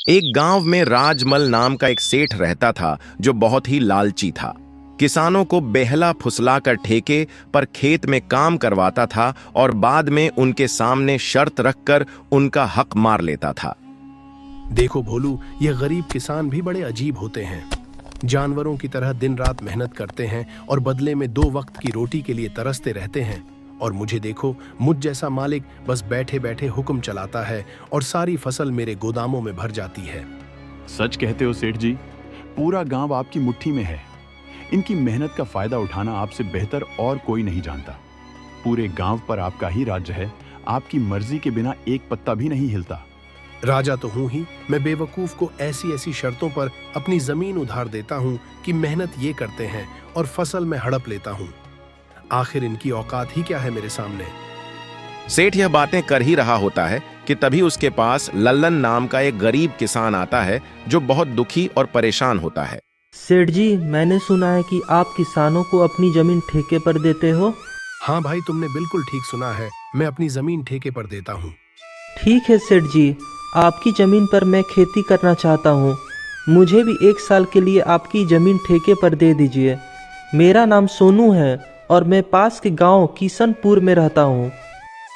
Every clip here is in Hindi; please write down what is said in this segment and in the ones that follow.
एक गांव में राजमल नाम का एक सेठ रहता था जो बहुत ही लालची था। किसानों को बेहला फुसलाकर ठेके पर खेत में काम करवाता था और बाद में उनके सामने शर्त रखकर उनका हक मार लेता था। देखो भोलू, ये गरीब किसान भी बड़े अजीब होते हैं। जानवरों की तरह दिन रात मेहनत करते हैं और बदले में 2 वक्त की रोटी के लिए तरसते रहते हैं। और मुझे देखो, मुझ जैसा मालिक बस बैठे बैठे हुक्म चलाता है और सारी फसल मेरे गोदामों में भर जाती है। सच कहते हो सेठ जी, पूरा गांव आपकी मुट्ठी में है। इनकी मेहनत का फायदा उठाना आपसे बेहतर और कोई नहीं जानता। पूरे गांव पर आपका ही राज्य है, आपकी मर्जी के बिना एक पत्ता भी नहीं हिलता। राजा तो हूं ही, मैं बेवकूफ को ऐसी ऐसी शर्तों पर अपनी जमीन उधार देता हूं कि मेहनत ये करते हैं और फसल में हड़प लेता हूं। आखिर इनकी औकात ही क्या है मेरे सामने। सेठ यह बातें कर ही रहा होता है कि तभी उसके पास लल्लन नाम का एक गरीब किसान आता है जो बहुत दुखी और परेशान होता है। सेठ जी, मैंने सुना है कि आप किसानों को अपनी जमीन ठेके पर देते हो। हाँ भाई, तुमने बिल्कुल ठीक सुना है, मैं अपनी जमीन ठेके पर देता हूँ। ठीक है सेठ जी, आपकी जमीन पर मैं खेती करना चाहता हूँ। मुझे भी 1 साल के लिए आपकी जमीन ठेके पर दे दीजिए। मेरा नाम सोनू है और मैं पास के गांव किशनपुर में रहता हूँ।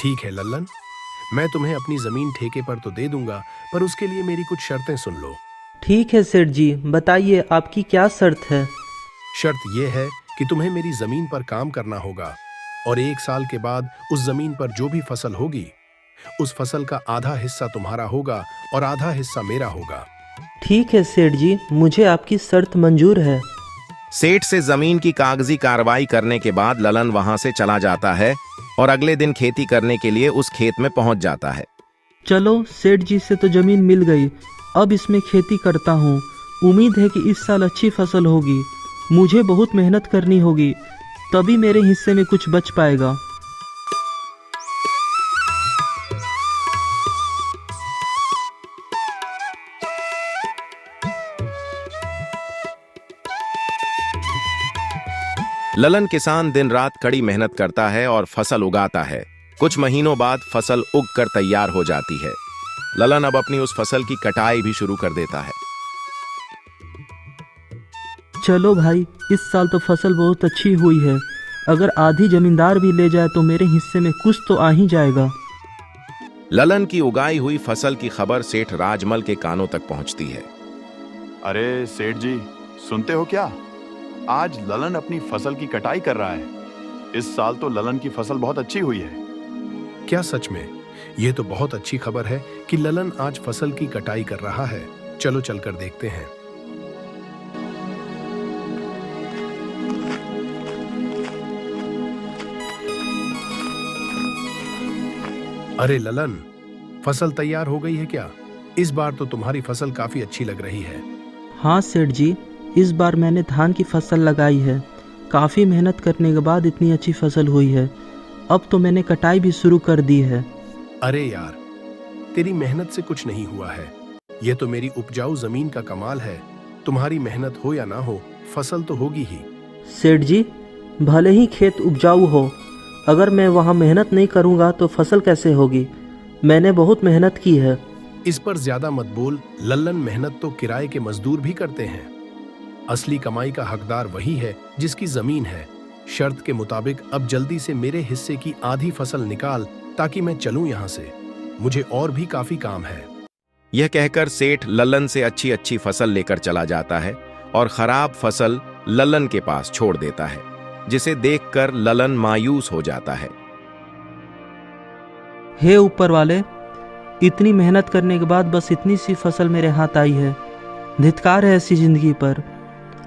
ठीक है लल्लन, मैं तुम्हें अपनी जमीन ठेके पर तो दे दूंगा, पर उसके लिए मेरी कुछ शर्तें सुन लो। ठीक है सेठ जी, बताइए आपकी क्या शर्त है। शर्त यह है कि तुम्हें मेरी जमीन पर काम करना होगा और 1 साल के बाद उस जमीन पर जो भी फसल होगी, उस फसल का आधा हिस्सा तुम्हारा होगा और आधा हिस्सा मेरा होगा। ठीक है सेठ जी, मुझे आपकी शर्त मंजूर है। सेठ से जमीन की कागजी कार्रवाई करने के बाद ललन वहां से चला जाता है और अगले दिन खेती करने के लिए उस खेत में पहुंच जाता है। चलो, सेठ जी से तो जमीन मिल गई, अब इसमें खेती करता हूँ। उम्मीद है कि इस साल अच्छी फसल होगी। मुझे बहुत मेहनत करनी होगी, तभी मेरे हिस्से में कुछ बच पाएगा। ललन किसान दिन रात कड़ी मेहनत करता है और फसल उगाता है। कुछ महीनों बाद फसल उग कर तैयार हो जाती है। ललन अब अपनी उस फसल की कटाई भी शुरू कर देता है। चलो भाई, इस साल तो फसल बहुत अच्छी हुई है। अगर आधी जमींदार भी ले जाए तो मेरे हिस्से में कुछ तो आ ही जाएगा। ललन की उगाई हुई फसल की खबर सेठ राजमल के कानों तक पहुंचती है। अरे सेठ जी, सुनते हो क्या? आज ललन अपनी फसल की कटाई कर रहा है। इस साल तो ललन की फसल बहुत अच्छी हुई है। क्या सच में? ये तो बहुत अच्छी खबर है कि ललन आज फसल की कटाई कर रहा है। चलो चलकर देखते हैं। अरे ललन, फसल तैयार हो गई है क्या? इस बार तो तुम्हारी फसल काफी अच्छी लग रही है। हाँ सेठ जी, इस बार मैंने धान की फसल लगाई है। काफ़ी मेहनत करने के बाद इतनी अच्छी फसल हुई है। अब तो मैंने कटाई भी शुरू कर दी है। अरे यार, तेरी मेहनत से कुछ नहीं हुआ है। यह तो मेरी उपजाऊ जमीन का कमाल है। तुम्हारी मेहनत हो या ना हो, फसल तो होगी ही। सेठ जी, भले ही खेत उपजाऊ हो, अगर मैं वहाँ मेहनत नहीं करूँगा तो फसल कैसे होगी? मैंने बहुत मेहनत की है। इस पर ज्यादा मत बोल। लल्लन, मेहनत तो किराए के मजदूर भी करते हैं। असली कमाई का हकदार वही है जिसकी जमीन है। शर्त के मुताबिक अब जल्दी से मेरे हिस्से की आधी फसल निकाल ताकि मैं चलूं यहाँ से। मुझे और भी काफी काम है। यह कहकर सेठ ललन से अच्छी अच्छी फसल लेकर चला जाता है और खराब फसल ललन के पास छोड़ देता है, जिसे देखकर ललन मायूस हो जाता है। हे ऊपर वाले, इतनी मेहनत करने के बाद बस इतनी सी फसल मेरे हाथ आई है। धिक्कार है ऐसी जिंदगी पर।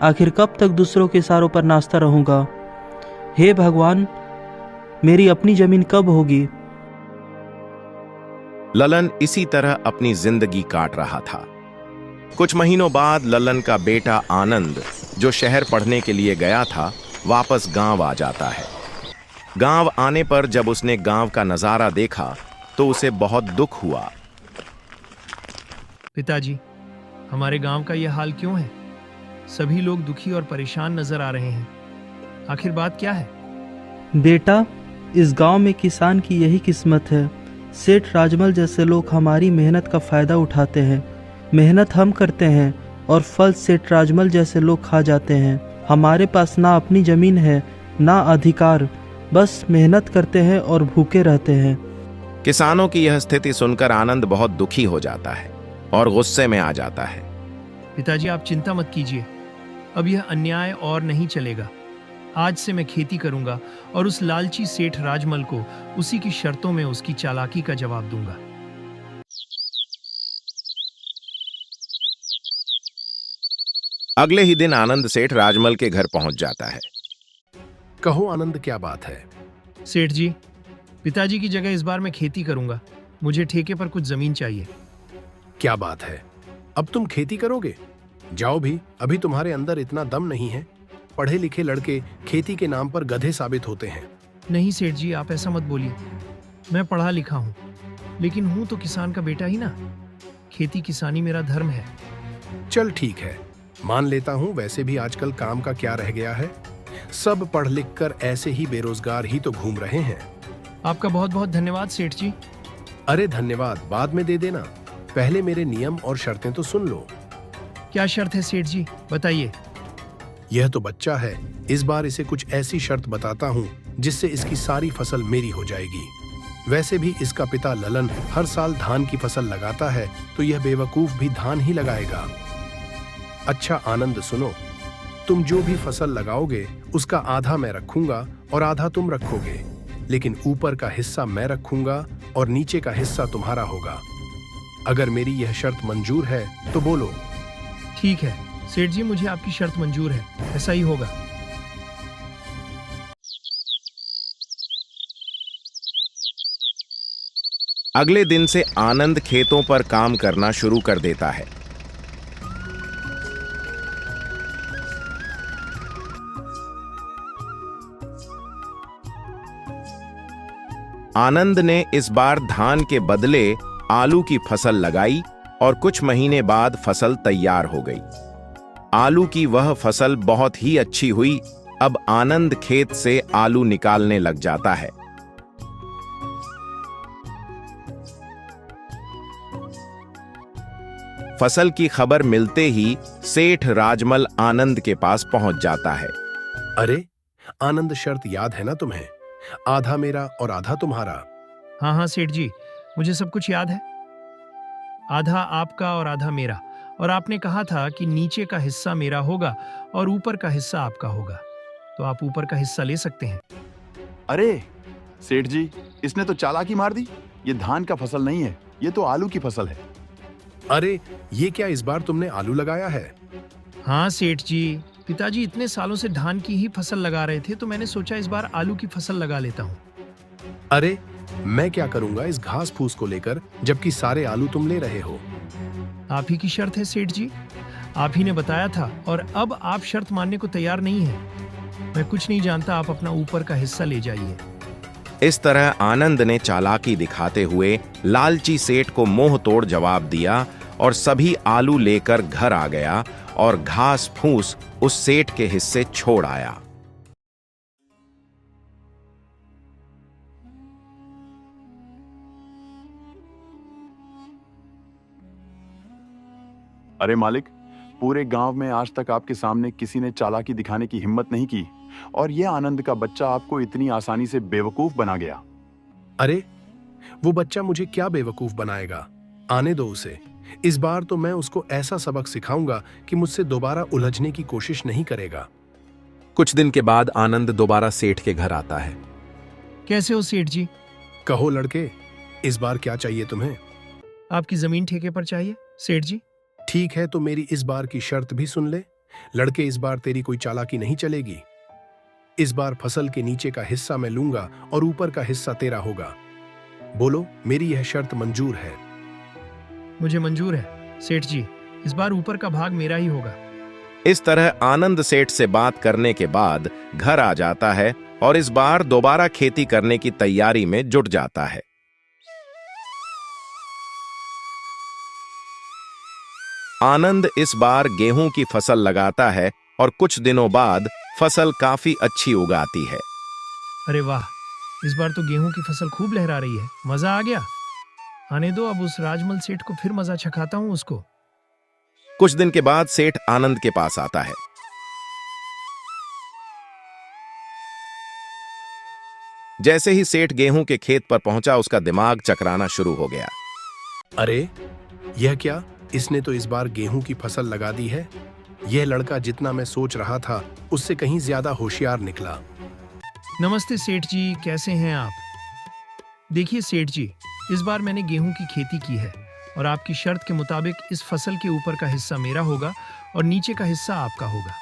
आखिर कब तक दूसरों के इशारों पर नाचता रहूंगा? हे भगवान, मेरी अपनी जमीन कब होगी? ललन इसी तरह अपनी जिंदगी काट रहा था। कुछ महीनों बाद ललन का बेटा आनंद, जो शहर पढ़ने के लिए गया था, वापस गांव आ जाता है। गांव आने पर जब उसने गांव का नजारा देखा तो उसे बहुत दुख हुआ। पिताजी, हमारे गांव का यह हाल क्यों है? सभी लोग दुखी और परेशान नजर आ रहे हैं। आखिर बात क्या है? बेटा, इस गांव में किसान की यही किस्मत है। सेठ राजमल जैसे लोग हमारी मेहनत का फायदा उठाते हैं। मेहनत हम करते हैं और फल सेठ राजमल जैसे लोग खा जाते हैं। हमारे पास ना अपनी जमीन है ना अधिकार, बस मेहनत करते हैं और भूखे रहते हैं। किसानों की यह स्थिति सुनकर आनंद बहुत दुखी हो जाता है और गुस्से में आ जाता है। पिताजी आप चिंता मत कीजिए, अब यह अन्याय और नहीं चलेगा। आज से मैं खेती करूंगा और उस लालची सेठ राजमल को उसी की शर्तों में उसकी चालाकी का जवाब दूंगा। अगले ही दिन आनंद सेठ राजमल के घर पहुंच जाता है। कहो आनंद, क्या बात है? सेठ जी, पिताजी की जगह इस बार मैं खेती करूंगा। मुझे ठेके पर कुछ जमीन चाहिए। क्या बात है, अब तुम खेती करोगे? जाओ भी, अभी तुम्हारे अंदर इतना दम नहीं है। पढ़े लिखे लड़के खेती के नाम पर गधे साबित होते हैं। नहीं सेठ जी, आप ऐसा मत बोलिए। मैं पढ़ा लिखा हूँ, लेकिन हूँ तो किसान का बेटा ही ना। खेती किसानी मेरा धर्म है। चल ठीक है, मान लेता हूँ। वैसे भी आजकल काम का क्या रह गया है? सब पढ़ लिख कर ऐसे ही बेरोजगार ही तो घूम रहे हैं। आपका बहुत बहुत धन्यवाद सेठ जी। अरे धन्यवाद बाद में दे देना, पहले मेरे नियम और शर्तें तो सुन लो। क्या शर्त है सेठ जी, बताइए। यह तो बच्चा है, इस बार इसे कुछ ऐसी शर्त बताता हूँ जिससे इसकी सारी फसल मेरी हो जाएगी। वैसे भी इसका पिता ललन हर साल धान की फसल लगाता है, तो यह बेवकूफ भी धान ही लगाएगा। अच्छा आनंद सुनो, तुम जो भी फसल लगाओगे उसका आधा मैं रखूंगा और आधा तुम रखोगे, लेकिन ऊपर का हिस्सा मैं रखूंगा और नीचे का हिस्सा तुम्हारा होगा। अगर मेरी यह शर्त मंजूर है तो बोलो। ठीक है सेठ जी, मुझे आपकी शर्त मंजूर है, ऐसा ही होगा। अगले दिन से आनंद खेतों पर काम करना शुरू कर देता है। आनंद ने इस बार धान के बदले आलू की फसल लगाई और कुछ महीने बाद फसल तैयार हो गई। आलू की वह फसल बहुत ही अच्छी हुई। अब आनंद खेत से आलू निकालने लग जाता है। फसल की खबर मिलते ही सेठ राजमल आनंद के पास पहुंच जाता है। अरे आनंद, शर्त याद है ना तुम्हें? आधा मेरा और आधा तुम्हारा। हाँ हाँ सेठ जी, मुझे सब कुछ याद है। आधा आपका और आधा मेरा, और आपने कहा था कि नीचे का हिस्सा मेरा होगा और ऊपर का हिस्सा आपका होगा, तो आप ऊपर का हिस्सा ले सकते हैं। अरे सेठ जी, इसने तो चालाकी मार दी। ये धान का फसल नहीं है, ये तो आलू की फसल है। अरे ये क्या, इस बार तुमने आलू लगाया है? हाँ सेठ जी, पिताजी इतने सालों से धान की ही फसल लगा रहे थे, तो मैंने सोचा इस बार आलू की फसल लगा लेता हूँ। अरे मैं क्या करूंगा इस घास फूस को लेकर, जबकि सारे आलू तुम ले रहे हो। आप ही की शर्त है सेठ जी, आप ही ने बताया था, और अब आप शर्त मानने को तैयार नहीं हैं। मैं कुछ नहीं जानता, आप अपना ऊपर का हिस्सा ले जाइए। इस तरह आनंद ने चालाकी दिखाते हुए लालची सेठ को मुंह तोड़ जवाब दिया और सभी आलू लेकर घर आ गया और घास फूस उस सेठ के हिस्से छोड़ आया। अरे मालिक, पूरे गांव में आज तक आपके सामने किसी ने चालाकी दिखाने की हिम्मत नहीं की, और यह आनंद का बच्चा आपको इतनी आसानी से बेवकूफ बना गया। अरे वो बच्चा मुझे क्या बेवकूफ बनाएगा? आने दो उसे। इस बार तो मैं उसको ऐसा सबक सिखाऊंगा कि मुझसे दोबारा उलझने की कोशिश नहीं करेगा। कुछ दिन के बाद आनंद दोबारा सेठ के घर आता है। कैसे हो सेठ जी? कहो लड़के, इस बार क्या चाहिए तुम्हें? आपकी जमीन ठेके पर चाहिए सेठ जी। ठीक है, तो मेरी इस बार की शर्त भी सुन ले। लड़के, इस बार तेरी कोई चालाकी नहीं चलेगी। इस बार फसल के नीचे का हिस्सा मैं लूंगा और ऊपर का हिस्सा तेरा होगा। बोलो, मेरी यह शर्त मंजूर है? मुझे मंजूर है सेठ जी, इस बार ऊपर का भाग मेरा ही होगा। इस तरह आनंद सेठ से बात करने के बाद घर आ जाता है और इस बार दोबारा खेती करने की तैयारी में जुट जाता है। आनंद इस बार गेहूं की फसल लगाता है और कुछ दिनों बाद फसल काफी अच्छी उगाती है। अरे वाह, इस बार तो गेहूं की फसल खूब लहरा रही है, मजा आ गया। आने दो, अब उस राजमल सेठ को फिर मजा चखाता हूं उसको। कुछ दिन के बाद सेठ आनंद के पास आता है। जैसे ही सेठ गेहूं के खेत पर पहुंचा, उसका दिमाग चकराना शुरू हो गया। अरे यह क्या, इसने तो इस बार गेहूं की फसल लगा दी है। यह लड़का जितना मैं सोच रहा था उससे कहीं ज्यादा होशियार निकला। नमस्ते सेठ जी, कैसे हैं आप? देखिए सेठ जी, इस बार मैंने गेहूं की खेती की है और आपकी शर्त के मुताबिक इस फसल के ऊपर का हिस्सा मेरा होगा और नीचे का हिस्सा आपका होगा।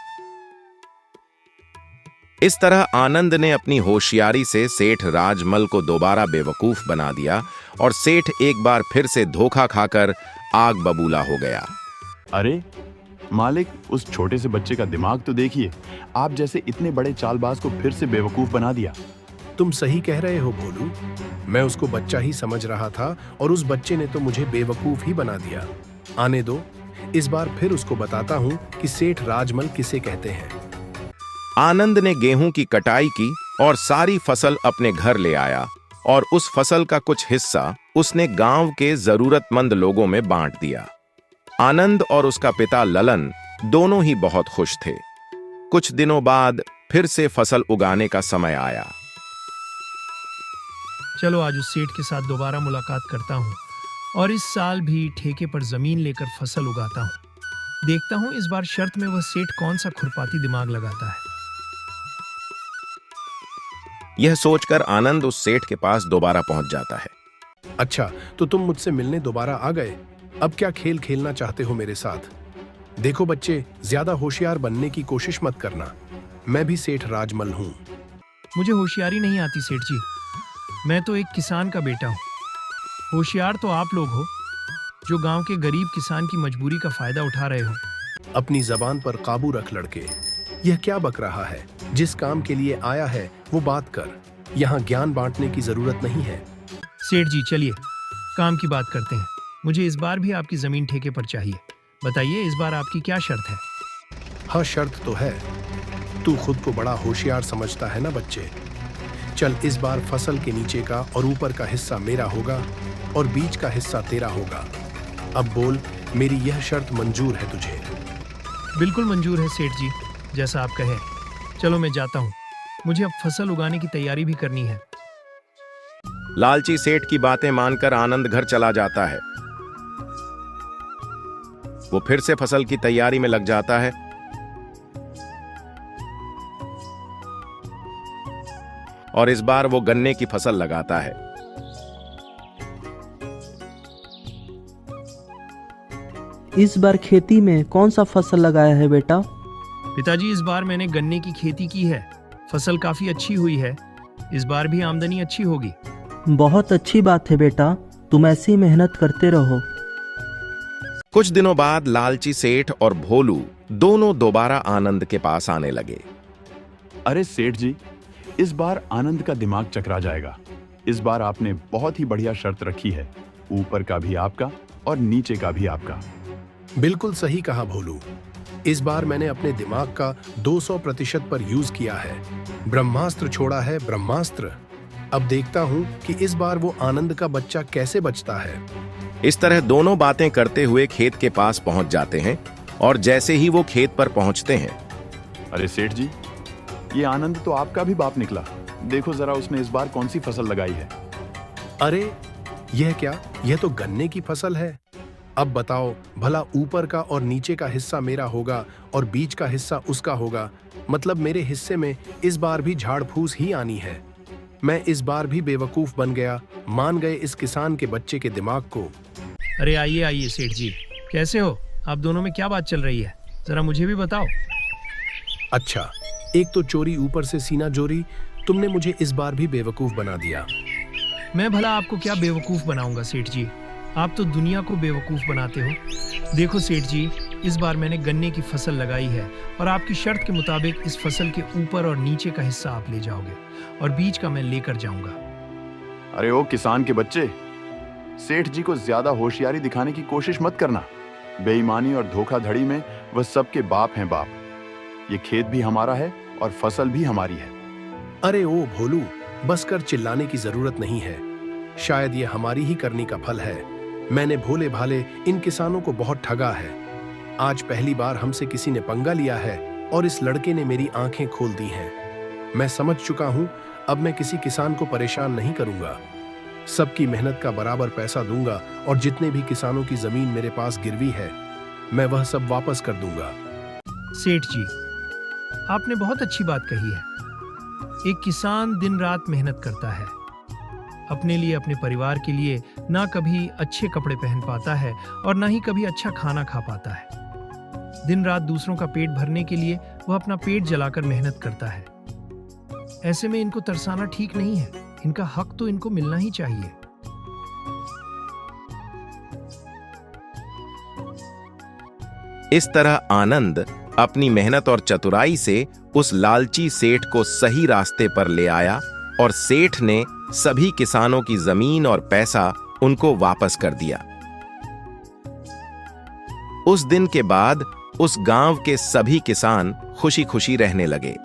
इस तरह आनंद ने अपनी होशियारी से सेठ राजमल को दोबारा बेवकूफ बना दिया और सेठ एक बार फिर से धोखा खाकर आग बबूला हो गया। अरे मालिक, उस छोटे से बच्चे का दिमाग तो देखिए। आप जैसे इतने बड़े चालबाज को फिर से बेवकूफ बना दिया। तुम सही कह रहे हो भोलू, मैं उसको बच्चा ही समझ रहा था और उस बच्चे ने तो मुझे बेवकूफ ही बना दिया। आने दो, इस बार फिर उसको बताता हूँ कि सेठ राजमल किसे कहते हैं। आनंद ने गेहूं की कटाई की और सारी फसल अपने घर ले आया और उस फसल का कुछ हिस्सा उसने गांव के जरूरतमंद लोगों में बांट दिया। आनंद और उसका पिता ललन दोनों ही बहुत खुश थे। कुछ दिनों बाद फिर से फसल उगाने का समय आया। चलो आज उस सेठ के साथ दोबारा मुलाकात करता हूँ और इस साल भी ठेके पर जमीन लेकर फसल उगाता हूँ। देखता हूँ इस बार शर्त में वह सेठ कौन सा खुरपाती दिमाग लगाता है। यह सोचकर आनंद उस सेठ के पास दोबारा पहुंच जाता है। अच्छा, तो तुम मुझसे मिलने दोबारा आ गए। अब क्या खेल खेलना चाहते हो मेरे साथ? देखो बच्चे, ज्यादा होशियार बनने की कोशिश मत करना। मैं भी सेठ राजमल हूँ। मुझे होशियारी नहीं आती सेठ जी, मैं तो एक किसान का बेटा हूँ। होशियार तो आप लोग हो जो गांव के गरीब किसान की मजबूरी का फायदा उठा रहे हो। अपनी जबान पर काबू रख लड़के। यह क्या बक रहा है? जिस काम के लिए आया है वो बात कर। यहाँ ज्ञान बांटने की जरूरत नहीं है। सेठ जी चलिए काम की बात करते हैं। मुझे इस बार भी आपकी जमीन ठेके पर चाहिए। बताइए इस बार आपकी क्या शर्त है? हाँ, शर्त तो है। तू खुद को बड़ा होशियार समझता है ना बच्चे। चल, इस बार फसल के नीचे का और ऊपर का हिस्सा मेरा होगा और बीच का हिस्सा तेरा होगा। अब बोल, मेरी यह शर्त मंजूर है तुझे? बिल्कुल मंजूर है सेठ जी, जैसा आप कहें। चलो मैं जाता हूँ, मुझे अब फसल उगाने की तैयारी भी करनी है। लालची सेठ की बातें मानकर आनंद घर चला जाता है। वो फिर से फसल की तैयारी में लग जाता है। और इस बार वो गन्ने की फसल लगाता है। इस बार खेती में कौन सा फसल लगाया है बेटा? पिताजी, इस बार मैंने गन्ने की खेती की है। फसल काफी अच्छी हुई है। इस बार भी आमदनी अच्छी होगी। बहुत अच्छी बात है बेटा, तुम ऐसी मेहनत करते रहो। कुछ दिनों बाद लालची सेठ और भोलू दोनों दोबारा आनंद के पास आने लगे। अरे सेठ जी, इस बार आनंद का दिमाग चकरा जाएगा। इस बार आपने बहुत ही बढ़िया शर्त रखी है, ऊपर का भी आपका और नीचे का भी आपका। बिल्कुल सही कहा भोलू। इस बार मैंने अपने दिमाग का 200% पर यूज किया है। ब्रह्मास्त्र छोड़ा है, ब्रह्मास्त्र। अब देखता हूँ कि इस बार वो आनंद का बच्चा कैसे बचता है। इस तरह दोनों बातें करते हुए खेत के पास पहुंच जाते हैं और जैसे ही वो खेत पर पहुंचते हैं, अरे सेठ जी, ये आनंद तो आपका भी बाप निकला। देखो जरा उसने इस बार कौन सी फसल लगाई है। अरे यह क्या? यह तो गन्ने की फसल है। अब बताओ भला, ऊपर का और नीचे का हिस्सा मेरा होगा और बीच का हिस्सा उसका होगा। मतलब मेरे हिस्से में इस बार भी झाड़ फूस ही आनी है। मैं इस बार भी बेवकूफ बन गया। मान गए इस किसान के बच्चे के दिमाग को। अरे आइए आइए सेठ जी, कैसे हो? आप दोनों में क्या बात चल रही है, जरा मुझे भी बताओ। अच्छा, एक तो चोरी ऊपर से सीना जोरी। तुमने मुझे इस बार भी बेवकूफ बना दिया। मैं भला आपको क्या बेवकूफ बनाऊंगा सेठ जी? आप तो दुनिया को बेवकूफ बनाते हो। देखो सेठ जी, इस बार मैंने गन्ने की फसल लगाई है और आपकी शर्त के मुताबिक इस फसल के ऊपर और नीचे का हिस्सा आप ले जाओगे और बीच का मैं लेकर जाऊंगा। अरे ओ किसान के बच्चे, सेठ जी को ज्यादा होशियारी दिखाने की कोशिश मत करना। बेईमानी और धोखाधड़ी में वह सबके बाप हैं बाप। ये खेत भी हमारा है और फसल भी हमारी है। अरे ओ भोलू, बस कर, चिल्लाने की जरूरत नहीं है। शायद ये हमारी ही करनी का फल है। मैंने भोले भाले इन किसानों को बहुत ठगा है। आज पहली बार हमसे किसी ने पंगा लिया है और इस लड़के ने मेरी आंखें खोल दी हैं। मैं समझ चुका हूं, अब मैं किसी किसान को परेशान नहीं करूंगा। सबकी मेहनत का बराबर पैसा दूंगा और जितने भी किसानों की जमीन मेरे पास गिरवी है, मैं वह सब वापस कर दूंगा। सेठ जी, आपने बहुत अच्छी बात कही है। एक किसान दिन रात मेहनत करता है, अपने लिए, अपने परिवार के लिए ना कभी अच्छे कपड़े पहन पाता है और ना ही कभी अच्छा खाना खा पाता है। दिन रात दूसरों का पेट भरने के लिए वह अपना पेट जलाकर मेहनत करता है। ऐसे में इनको तरसाना ठीक नहीं है। इनका हक तो इनको मिलना ही चाहिए। इस तरह आनंद अपनी मेहनत और चतुराई से उस लालची सेठ को सही रास्ते पर ले आया और सेठ ने सभी किसानों की जमीन और पैसा उनको वापस कर दिया। उस दिन के बाद उस गांव के सभी किसान खुशी खुशी रहने लगे।